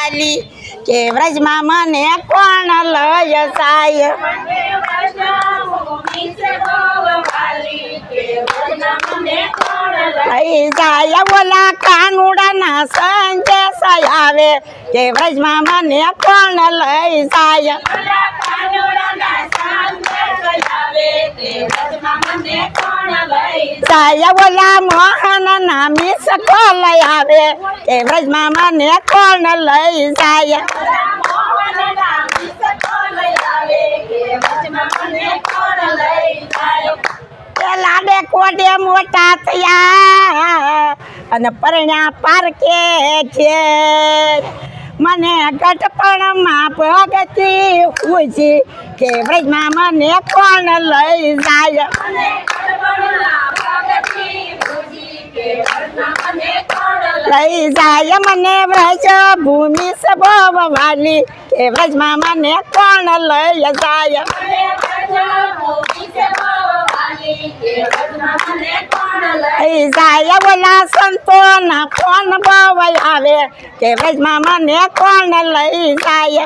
વાલી કે વ્રજમાં મને કોણ લઈ જાય લઈ જાય ઓલા કાનુડાના સંદેશ આવે કે વ્રજમાં મને કોણ લઈ જાય જાય ઓલા મોહન ના મિસ કોલ આવે કે વ્રજમાં મને કોણ લઈ જાય લાડે કોડે મોટા થયા અને પરણ્યા પારકે છે મને ગઢપણમાં ભગતી પૂછી કે વ્રજમાં મને કોણ લઈ જાય લઈ જાય મને વ્રજ ભૂમિ સભવ વાલી કે વ્રજમાં મને કોણ લઈ જાય લઈ જાય ઓલા સંતો ના કોણ બવ આવે કે વ્રજમાં મને કોણ લઈ જાય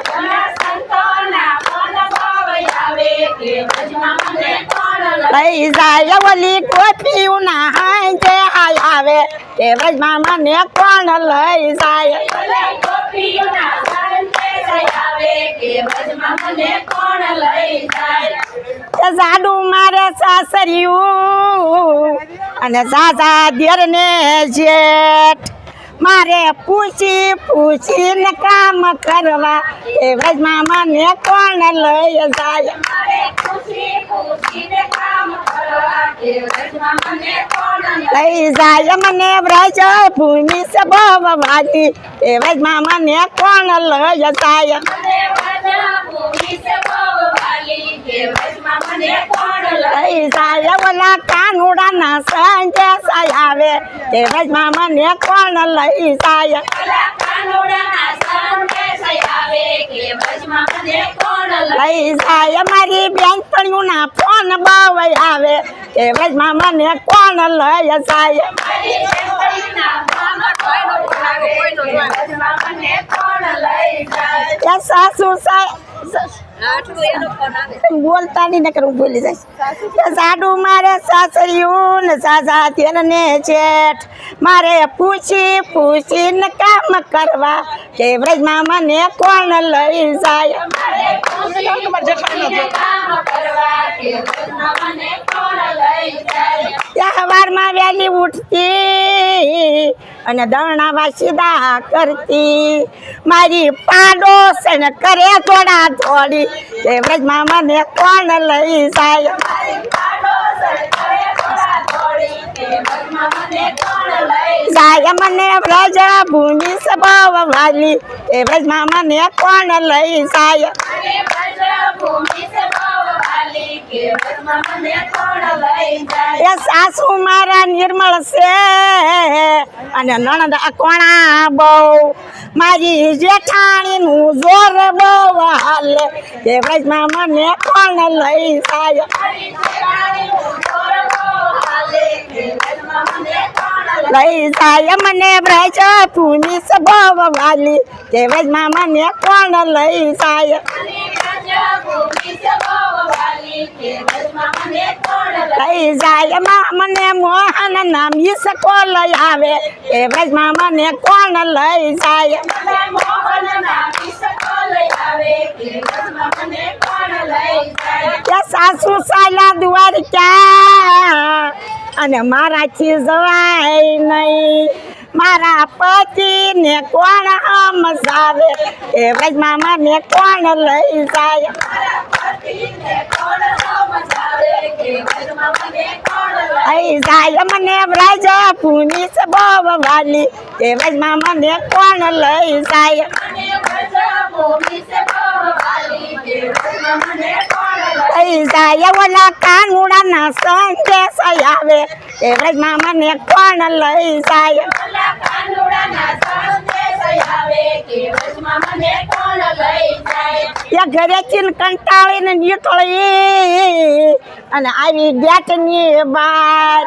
લઈ જાય ઓલી ગોપીઓના હાંજે આવે કે વ્રજમાં મને કોણ લઈ જાય જાડુ મારે સાસરિયું અને સાસા દેર ને જેઠ મારે પૂછીને કામ કરવા એ વ્રજમાં મને કોણ લઈ જાય લઈ જાય મને વ્રજ ભૂમિ સભવ વાલી એ વ્રજમાં મને કોણ લઈ જાય લઈ જાય ઓલા કાનુડાના સંદેશ આવે તે વ્રજમાં મને કોણ લઈ જાય લઈ જાય મારી બેનપણીઓના ફોન બવ આવે તે વ્રજમાં મને કોણ લઈ જાય સાસુ બોલતા નહીં નકર હું ભૂલી જાય સાડુ મારે સાસરિયું ને સાસા તેર ને જેઠ મારે પૂછીને કામ કરવા કે વ્રજમાં મને કોણ લઈ જાય તહેવારમાં વહેલી ઉઠતી અને દરણા સીધા કરતી મારી પાડોશને કરે થોડા થોડી એ વ્રજમાં મને કોણ લઈ જાય જાય મને વ્રજ ભૂમિ સભવ વાલી એ વ્રજમાં મને કોણ લઈ જાય એ સાસુ મારા નિર્મળ છે અને નણંદ કોણા બહુ મારી જેઠાણી નું જોર બહુ હાલે એ વ્રજમાં મને કોણ લઈ જાય લઈ જાય મને વ્રજ ભૂમિ સભવ વાલી તે વ્રજમાં મને કોણ લઈ જાય લઈ જાય મને મોહન ના મિસ કોલ આવે એ વ્રજમાં મને કોણ લઈ જાય સાસુ સાલા દ્વારિકા અને મારાથી જવાય નહીં મારા પતિ ને કોણ સમજાવે એ વ્રજમાં મને કોણ લઈ જાય લઈ જાય મને વ્રજ ભૂમિ સભવ વાલી એ વ્રજમાં મને કોણ લઈ જાય લઈ જાય ઓલા કાનુડાના સંદેશ આવે એ વ્રજમાં મને કોણ લઈ જાય એ ઘરેથી કંટાળીને નીકળી અને આવી બેટની બાર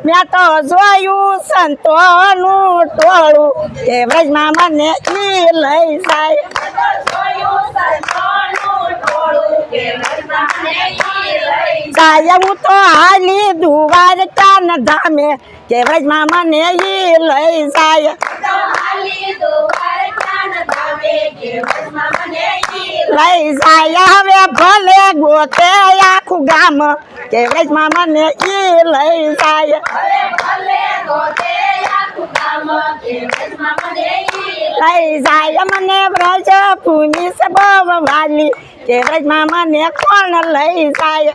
મેં તો જોયું સંતોનું ટોળું કે વ્રજમાં મને ઈ લઈ જાય જાય હું તો હાલી દ્વારકા ન ધામે કે વ્રજમાં મને ઈ લઈ જાય લઈ જાય હવે ભલે ગોતે આખું ગામ કે વ્રજમાં મને ઈ લઈ જાય લઈ જાય મને વ્રજ ભૂમિ સે બહુ વાલી કે વ્રજમાં મને કોણ લઈ જાય